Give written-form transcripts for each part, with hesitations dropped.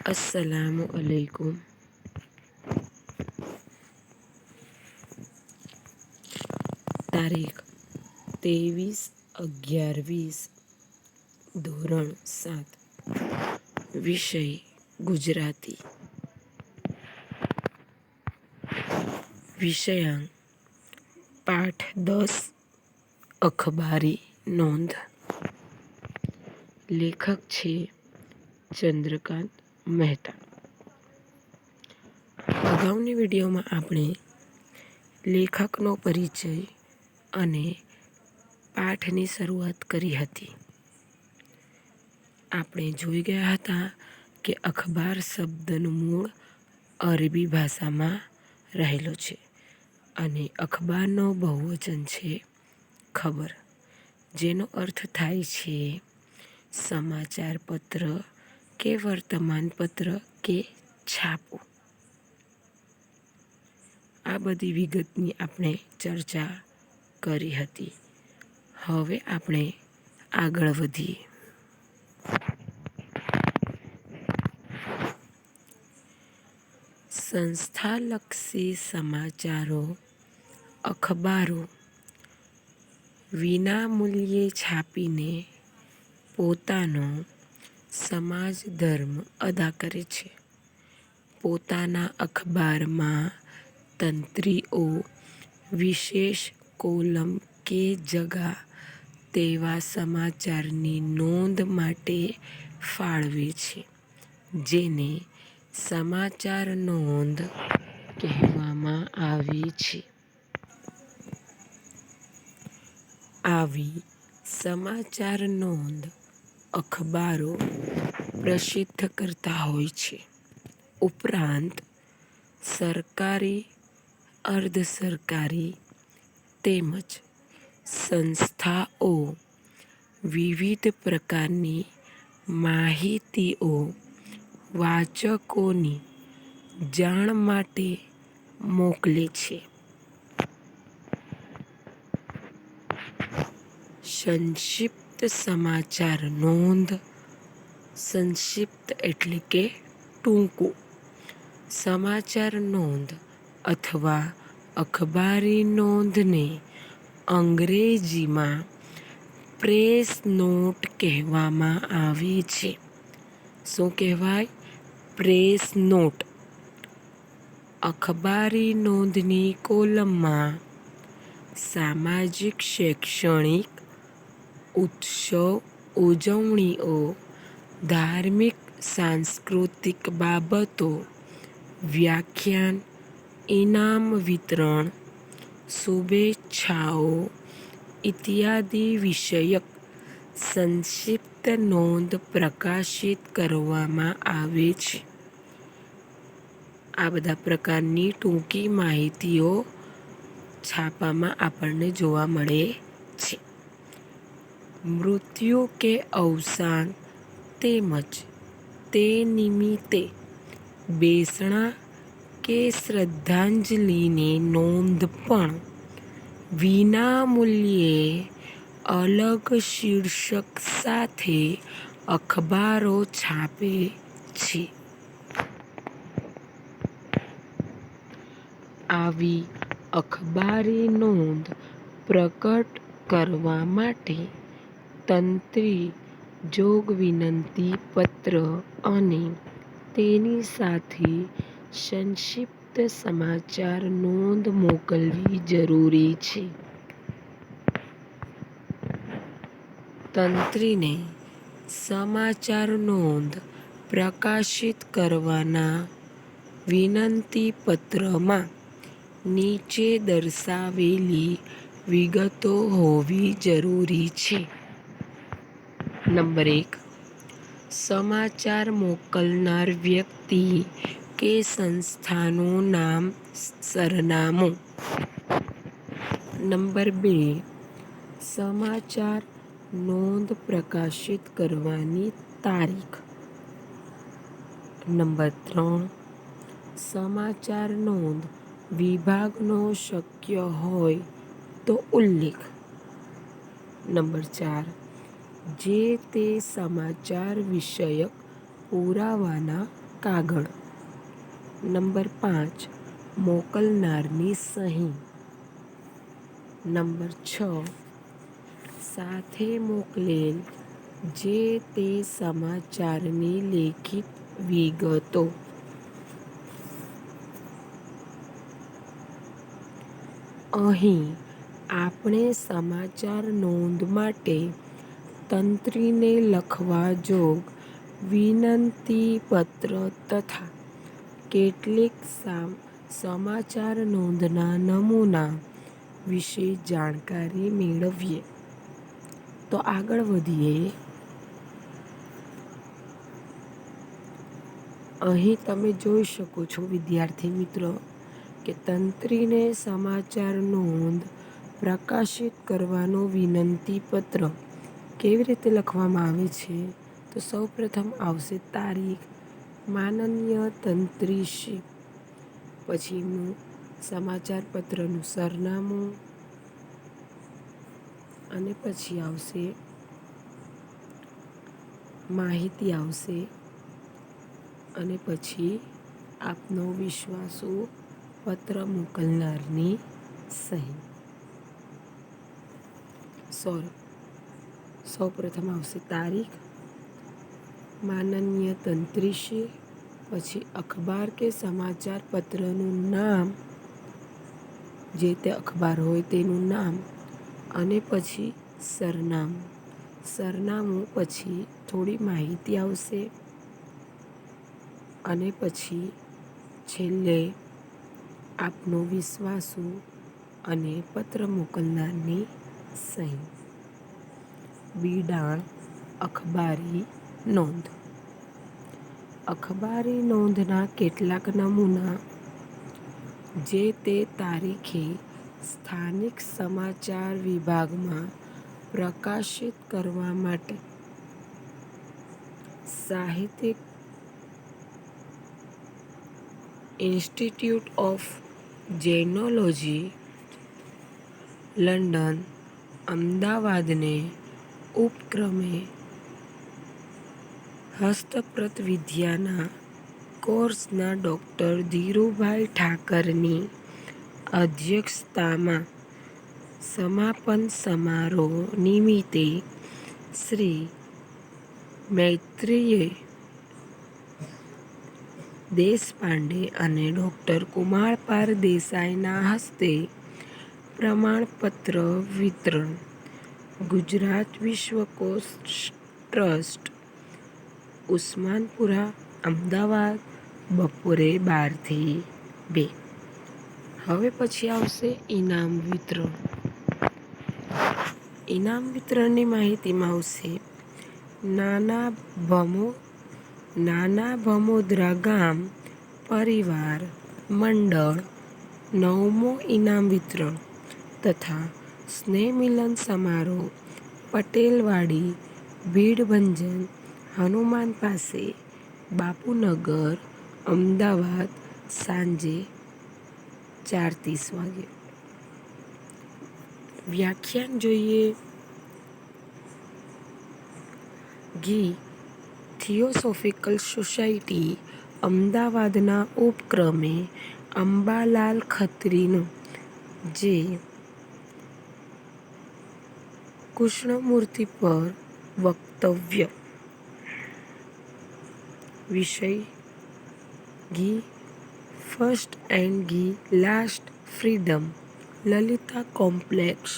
अस्सलामु अलैकुम। તારીખ 23/11/20, ધોરણ 7, વિષય ગુજરાતી, વિષયાંક પાઠ 10, અખબારી નોંધ. લેખક છે ચંદ્રકાંત મહેતા. અગાઉની વિડીયોમાં આપણે લેખકનો પરિચય અને પાઠની શરૂઆત કરી હતી. આપણે જોઈ ગયા હતા કે અખબાર શબ્દનું મૂળ અરબી ભાષામાં રહેલો છે અને અખબારનો બહુવચન છે ખબર, જેનો અર્થ થાય છે સમાચાર પત્ર કે વર્તમાન પત્ર કે છાપું. આ બધી વિગતની આપણે ચર્ચા કરી હતી. હવે આપણે આગળ વધીએ. સંસ્થાલક્ષી સમાચારો અખબારો વિનામૂલ્યે છાપીને પોતાનો સમાજ ધર્મ અદા કરે છે. પોતાના અખબારમાં તંત્રીઓ વિશેષ કોલમ કે જગા તેવા સમાચારની નોંધ માટે ફાળવે છે, જેને સમાચાર નોંધ કહેવામાં આવે છે. આવી સમાચાર નોંધ અખબારો પ્રસિદ્ધ કરતા હોય છે. ઉપરાંત સરકારી, અર્ધ સરકારી તેમજ સંસ્થાઓ વિવિધ પ્રકારની માહિતીઓ વાચકોની જાણ માટે મોકલે છે. સંક્ષિપ્ત સમાચાર નોંધ. સંક્ષિપ્ત એટલે કે ટૂંકું. સમાચાર નોંધ અથવા અખબારી નોંધને અંગ્રેજીમાં પ્રેસ નોટ કહેવામાં આવે છે. શું કહેવાય? Press not. અખબારી નોંધની કોલમમાં સામાજિક, શૈક્ષણિક, ઉત્સવ ઉજવણીઓ, ધાર્મિક સાંસ્કૃતિક બાબતો, વ્યાખ્યાન, ઇનામ વિતરણ, શુભેચ્છાઓ ઇત્યાદિ વિષયક સંક્ષિપ્ત નોંધ પ્રકાશિત કરવામાં આવે છે. આ બધા પ્રકારની ટૂંકી માહિતીઓ છાપામાં આપણને જોવા મળે છે. મૃત્યુ કે અવસાન તેમજ તે નિમિત્તે બેસણા કે શ્રદ્ધાંજલિની નોંધ પણ વિનામૂલ્યે અલગ શીર્ષક સાથે અખબારો છાપે છે. આવી અખબારી નોંધ પ્રગટ કરવા માટે તંત્રી જોગ વિનંતી પત્ર અને તેની સાથે સંક્ષિપ્ત સમાચાર નોંધ મોકલવી જરૂરી છે. તંત્રીને સમાચાર નોંધ પ્રકાશિત કરવાના વિનંતી પત્રમાં નીચે દર્શાવેલી વિગતો હોવી જરૂરી છે. નંબર 1. સમાચાર મોકલનાર વ્યક્તિ કે સંસ્થાનું નામ, સરનામું. નંબર 2. સમાચાર નોંધ પ્રકાશિત કરવાની તારીખ. નંબર 3. સમાચાર નોંધ વિભાગનો શક્ય હોય તો ઉલ્લેખ. નંબર 4. જે તે સમાચાર વિષયક પુરાવાના કાગળ. નંબર 5 મોકલનારની સહી. નંબર 6 સાથે મોકલેલ જે તે સમાચારની લેખિત વિગતો. અહીં આપણે સમાચાર નોંધ માટે તંત્રીને લખવા જોગ વિનંતીપત્ર તથા કેટલીક સમાચાર નોંધના નમૂના વિશે જાણકારી મેળવીએ. તો આગળ વધીએ. અહીં તમે જોઈ શકો છો વિદ્યાર્થી મિત્રો કે તંત્રીને સમાચાર નોંધ પ્રકાશિત કરવાનો વિનંતીપત્ર કેવી રીતે લખવામાં આવે છે. તો સૌપ્રથમ આવશે તારીખ, માનનીય તંત્રીશ્રી, પછીનું સમાચાર પત્રનું સરનામું અને પછી આવશે માહિતી આવશે અને પછી આપનો વિશ્વાસુ પત્ર મોકલનારની સહી. સૌપ્રથમ આવશે તારીખ, માનનીય તંત્રીશ્રી, પછી અખબાર કે સમાચાર પત્રનું નામ, જે તે અખબાર હોય તેનું નામ અને પછી સરનામું પછી થોડી માહિતી આવશે અને પછી છેલ્લે આપનો વિશ્વાસુ અને પત્ર મોકલનારની સહી. બિડાણ અખબારી નોંધ. અખબારી નોંધના કેટલાક નમૂના જે તે તારીખે સ્થાનિક સમાચાર વિભાગમાં પ્રકાશિત કરવા માટે સાહિત્યિક ઇન્સ્ટિટ્યૂટ ઓફ જેનોલોજી, લંડન, અમદાવાદને ઉપક્રમે હસ્તપ્રત વિદ્યાના કોર્સના ડૉક્ટર ધીરુભાઈ ઠાકરની અધ્યક્ષતામાં સમાપન સમારોહ નિમિત્તે શ્રી મૈત્રેય દેશપાંડે અને ડૉક્ટર કુમારપાળ દેસાઈના હસ્તે પ્રમાણપત્ર વિતરણ. ગુજરાત વિશ્વકોશ ટ્રસ્ટ, ઉસ્માનપુરા, અમદાવાદ, બપોરે 12 થી 2. હવે પછી આવશે ઇનામ વિતરણ. ઇનામ વિતરણની માહિતીમાં આવશે નાના ભમોદરા ગામ પરિવાર મંડળ 9મો ઇનામ વિતરણ તથા સ્નેહ મિલન સમારોહ પટેલવાડી, ભીડભંજન, હનુમાન પાસે, બાપુનગર, અમદાવાદ સાંજે 4:30 વાગે. વ્યાખ્યાન જોઈએ. ઘી થિયોસોફિકલ સોસાયટી અમદાવાદના ઉપક્રમે અંબાલાલ ખત્રીનું જે કૃષ્ણમૂર્તિ પર વક્તવ્ય. વિષય ઘી ફર્સ્ટ એન્ડ ઘી લાસ્ટ ફ્રીડમ, લલિતા કોમ્પ્લેક્સ,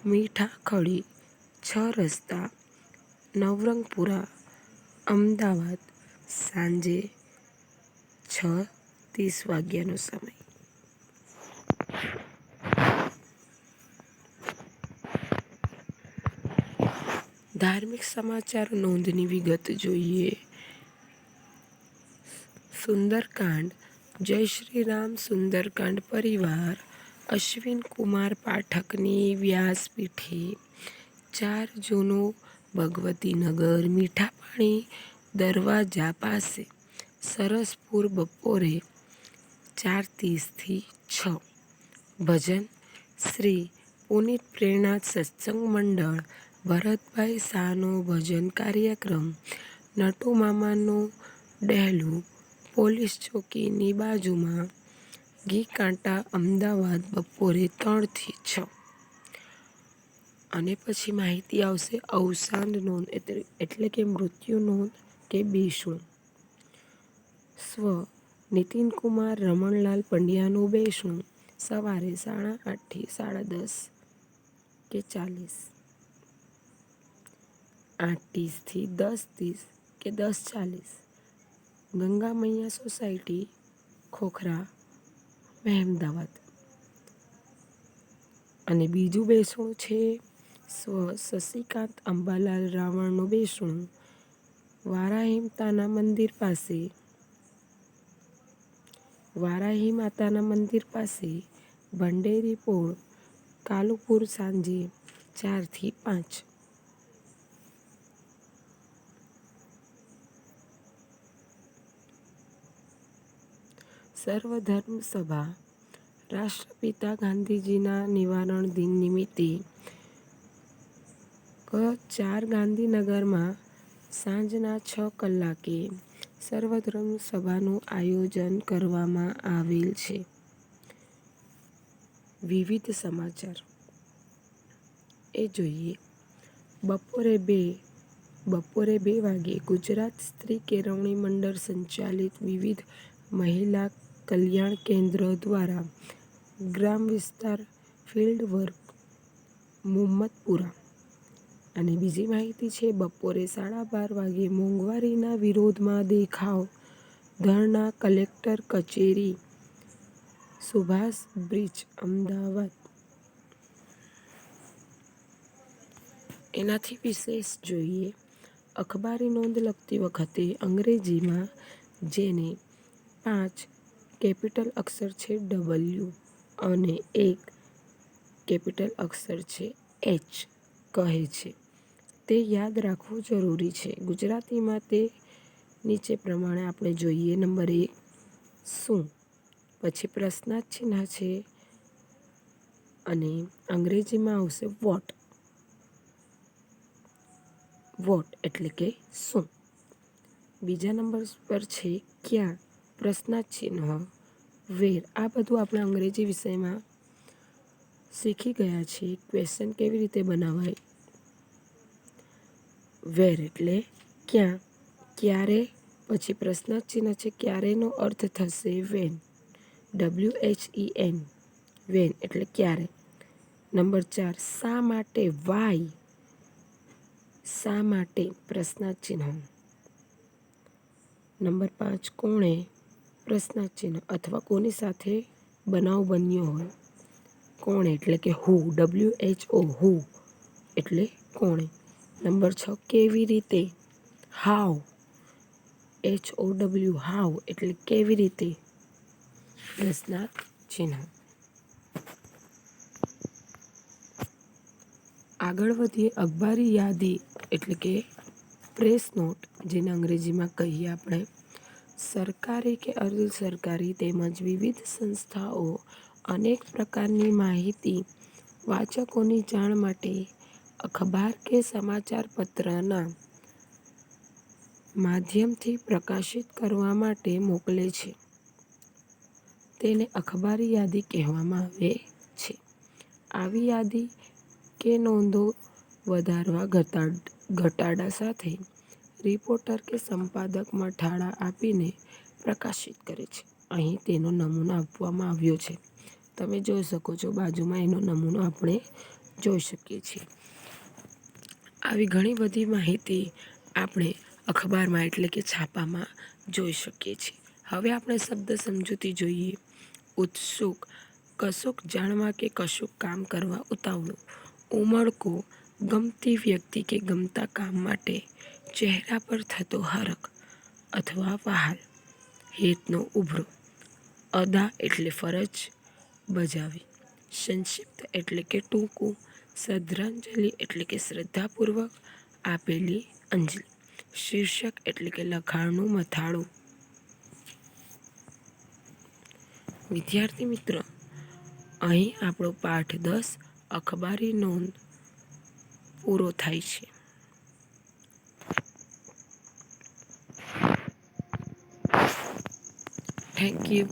મીઠા ખડી, 6 રસ્તા, નવરંગપુરા, અમદાવાદ સાંજે 6:30 વાગ્યાનો સમય. ધાર્મિક સમાચાર નોંધની વિગત જોઈએ. સુંદરકાંડ જય શ્રી રામ સુંદરકાંડ પરિવાર અશ્વિન કુમાર પાઠકની વ્યાસપીઠે 4 જૂનો ભગવતીનગર મીઠાપાણી દરવાજા પાસે સરસપુર બપોરે 4:30 થી 6. ભજન શ્રી પુનિત પ્રેરણાથ સત્સંગ મંડળ ભરતભાઈ શાહનો ભજન કાર્યક્રમ નટુ મામાનો ડેહલું પોલીસ ચોકીની બાજુમાં ઘી કાંટા અમદાવાદ બપોરે 3 થી 6. અને પછી માહિતી આવશે અવસાન નોંધ એટલે કે મૃત્યુ નોંધ કે બેસણું. સ્વ નીતિનકુમાર રમણલાલ પંડ્યાનું બેસણું સવારે 8:30 થી 10:30 કે 40, 8:30 થી 10:30 કે 10:40, ગંગા મૈયા સોસાયટી, ખોખરા, મહેમદાવાદ. અને બીજું બેસણું છે સ્વ શશિકાંત અંબાલાલ રાવણનું બેસણું વારાહી માતાના મંદિર પાસે ભંડેરી પોળ, કાલુપુર સાંજે 4 થી 5. સર્વધર્મ સભા રાષ્ટ્રપિતા ગાંધીજીના નિવારણ દિન નિમિત્તે ક4 ગાંધીનગરમાં સાંજના 6 કલાકે સર્વધર્મ સભાનું આયોજન કરવામાં આવેલ છે. વિવિધ સમાચાર એ જોઈએ. બપોરે 2 વાગે ગુજરાત સ્ત્રી કેળવણી મંડળ સંચાલિત વિવિધ મહિલા કલ્યાણ કેન્દ્ર દ્વારા ગ્રામ વિસ્તાર ફિલ્ડ વર્ક મુહમ્મદપુરા. અને બીજી માહિતી છે બપોરે 12:30 વાગે મોંઘવારીના વિરોધમાં દેખાવ ધરણા કલેક્ટર કચેરી, સુભાષ બ્રિજ, અમદાવાદ. એનાથી વિશેષ જોઈએ. અખબારી નોંધ લખતી વખતે અંગ્રેજીમાં જેને 5 કેપિટલ અક્ષર છે W અને 1 કેપિટલ અક્ષર છે H કહે છે તે યાદ રાખવું જરૂરી છે. ગુજરાતીમાં તે નીચે પ્રમાણે આપણે જોઈએ. નંબર 1 શું, પછી પ્રશ્નાર્થ ચિહ્ન છે અને અંગ્રેજીમાં આવશે વોટ એટલે કે શું. બીજા નંબર પર છે ક્યાં, પ્રશ્નાર્થ ચિહ્ન, વેર. આ બધું આપણે અંગ્રેજી વિષયમાં શીખી ગયા છીએ. ક્વેશ્ચન કેવી રીતે બનાવાય. વેર એટલે ક્યાં, ક્યારે, પછી પ્રશ્નાર્થ ચિહ્ન છે ક્યારેનો અર્થ થશે વેન, WHEN, વેન એટલે ક્યારે. નંબર 4 શા માટે, વાય, શા માટે, પ્રશ્નાર્થ ચિહ્ન. નંબર 5 કોણે, પ્રશ્નાર્થ ચિહ્ન અથવા કોની સાથે બનાવ બન્યો હોય. કોણે એટલે કે હુ, WHO, હુ એટલે કોણે. નંબર 6 કેવી રીતે, હાઉ, HOW, હાઉ એટલે કેવી રીતે, પ્રશ્નાર્થ ચિહ્ન. આગળ વધીએ. અખબારી યાદી એટલે કે પ્રેસ નોટ, જેને અંગ્રેજીમાં કહીએ આપણે. સરકારી કે અર્ધ સરકારી તેમજ વિવિધ સંસ્થાઓ અનેક પ્રકારની માહિતી વાચકોની જાણ માટે અખબાર કે સમાચાર પત્રના માધ્યમથી પ્રકાશિત કરવા માટે મોકલે છે. તેને અખબારી યાદી કહેવામાં આવે છે. આવી યાદી કે નોંધો વધારવા ઘટાડા સાથે રિપોર્ટર કે સંપાદક મથાળા આપીને પ્રકાશિત કરે છે. અહીં તેનો નમૂનો આપવામાં આવ્યો છે. તમે જોઈ શકો છો બાજુમાં એનો નમૂનો આપણે જોઈ શકીએ છીએ. આવી ઘણી બધી માહિતી આપણે અખબારમાં એટલે કે છાપામાં જોઈ શકીએ છીએ. હવે આપણે શબ્દ સમજૂતી જોઈએ. ઉત્સુક, કશુંક જાણવા કે કશુંક કામ કરવા ઉતાવળું. ઉમળકો, ગમતી વ્યક્તિ કે ગમતા કામ માટે ચહેરા પર થતો હરખ અથવા વહાલ. હેતનો ઉભરો. અદા એટલે ફરજ બજાવી. સંક્ષિપ્ત એટલે કે ટૂંકું. શ્રદ્ધાંજલિ એટલે કે શ્રદ્ધાપૂર્વક આપેલી અંજલિ. શીર્ષક એટલે કે લખાણનું મથાળું. વિદ્યાર્થી મિત્રો, અહીં આપણો પાઠ 10 અખબારી નોંધ પૂરો થાય છે. Thank you.